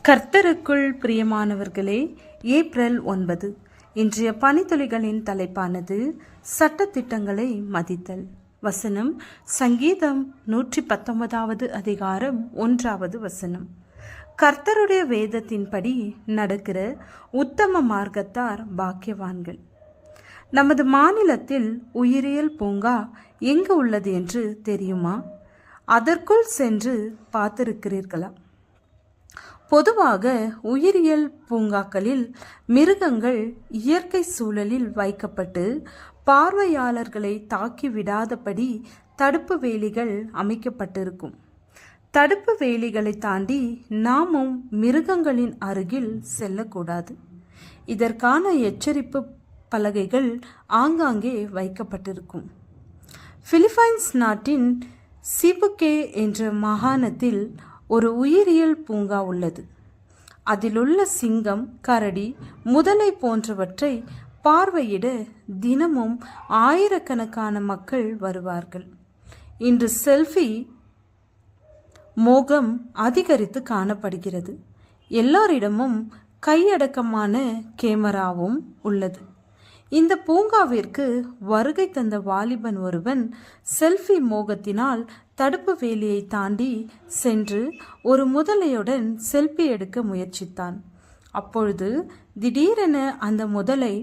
கர்த்தருக்குள் பிரியமானவர்களே, ஏப்ரல் 9 இன்றைய பணித்துளிகளின் தலைப்பானது சட்டத்திட்டங்களை மதித்தல். வசனம் சங்கீதம் 119 அதிகாரம் 1 வசனம். கர்த்தருடைய வேதத்தின்படி நடக்கிற உத்தம மார்க்கத்தார் பாக்கியவான்கள். நமது மாநிலத்தில் உயிரியல் பூங்கா எங்கு உள்ளது என்று தெரியுமா? அதற்குள் சென்று பார்த்திருக்கிறீர்களா? பொதுவாக உயிரியல் பூங்காக்களில் மிருகங்கள் இயற்கை சூழலில் வைக்கப்பட்டு பார்வையாளர்களை தாக்கி விடாதபடி தடுப்பு வேலிகள் அமைக்கப்பட்டிருக்கும். தடுப்பு வேலிகளை தாண்டி நாமும் மிருகங்களின் அருகில் செல்லக்கூடாது. இதற்கான எச்சரிப்பு பலகைகள் ஆங்காங்கே வைக்கப்பட்டிருக்கும். பிலிப்பைன்ஸ் நாட்டின் சிபுகே என்ற மாகாணத்தில் ஒரு உயிரியல் பூங்கா உள்ளது. அதிலுள்ள சிங்கம், கரடி, முதலை போன்றவற்றை பார்வையிட தினமும் ஆயிரக்கணக்கான மக்கள் வருவார்கள். இன்று செல்ஃபி மோகம் அதிகரித்து காணப்படுகிறது. எல்லாரிடமும் கையடக்கமான கேமராவும் உள்ளது. இந்த பூங்காவிற்கு வருகை தந்த வாலிபன் ஒருவன் செல்ஃபி மோகத்தினால் தடுப்பு வேலியை தாண்டி சென்று ஒரு முதலையுடன் செல்ஃபி எடுக்க முயற்சித்தான். அப்பொழுது திடீரென அந்த முதலை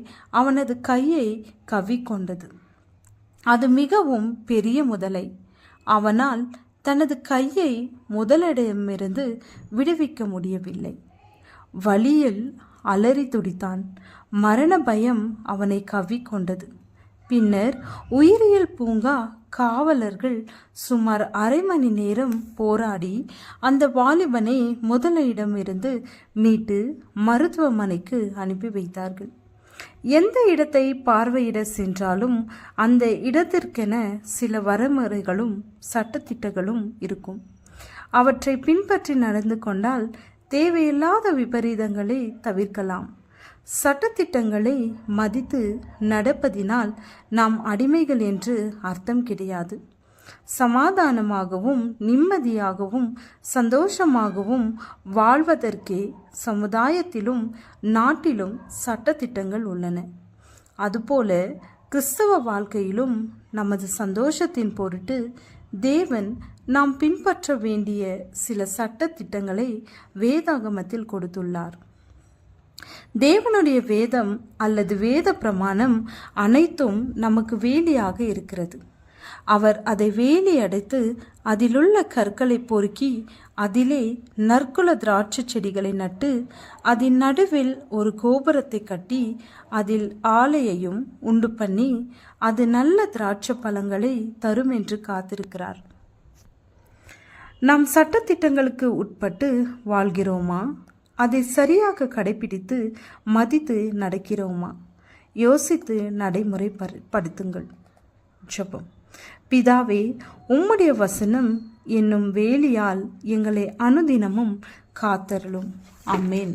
அவனது கையை கவ்விக்கொண்டது. அது மிகவும் பெரிய முதலை. அவனால் தனது கையை முதலிடமிருந்து விடுவிக்க முடியவில்லை. வலியில் அலறி துடித்தான். மரண பயம் அவனை கவ்விக்கொண்டது. பின்னர் உயிரியல் பூங்கா காவலர்கள் சுமார் அரை மணி நேரம் போராடி அந்த வாலிபனை முதலையிடமிருந்து மீட்டு மருத்துவமனைக்கு அனுப்பி வைத்தார்கள். எந்த இடத்தை பார்வையிட சென்றாலும் அந்த இடத்திற்கென சில வரைமுறைகளும் சட்டத்திட்டங்களும் இருக்கும். அவற்றை பின்பற்றி நடந்து கொண்டால் தேவையில்லாத விபரீதங்களை தவிர்க்கலாம். சட்டத்திட்டங்களை மதித்து நடப்பதினால் நாம் அடிமைகள் என்று அர்த்தம் கிடையாது. சமாதானமாகவும் நிம்மதியாகவும் சந்தோஷமாகவும் வாழ்வதற்கே சமுதாயத்திலும் நாட்டிலும் சட்டத்திட்டங்கள் உள்ளன. அதுபோல கிறிஸ்தவ வாழ்க்கையிலும் நமது சந்தோஷத்தின் பொருட்டு தேவன் நாம் பின்பற்ற வேண்டிய சில சட்டத்திட்டங்களை வேதாகமத்தில் கொடுத்துள்ளார். தேவனுடைய வேதம் அல்லது வேத பிரமாணம் அனைத்தும் நமக்கு வேலியாக இருக்கிறது. அவர் அதை வேலி அடைத்து அதிலுள்ள கற்களை பொறுக்கி அதிலே நற்குல திராட்சை செடிகளை நட்டு அதன் நடுவில் ஒரு கோபுரத்தை கட்டி அதில் ஆலையையும் உண்டு பண்ணி அது நல்ல திராட்சை பழங்களை தரும் என்று காத்திருக்கிறார். நாம் சட்டத்திட்டங்களுக்கு உட்பட்டு வாழ்கிறோமா? அதை சரியாக கடைபிடித்து மதித்து நடக்கிறோமா? யோசித்து நடைமுறைப்படுத்துங்கள். ஜெபம். பிதாவே, உம்முடைய வசனம் என்னும் வேலியால் எங்களை அனுதினமும் காத்தருளும். ஆமென்.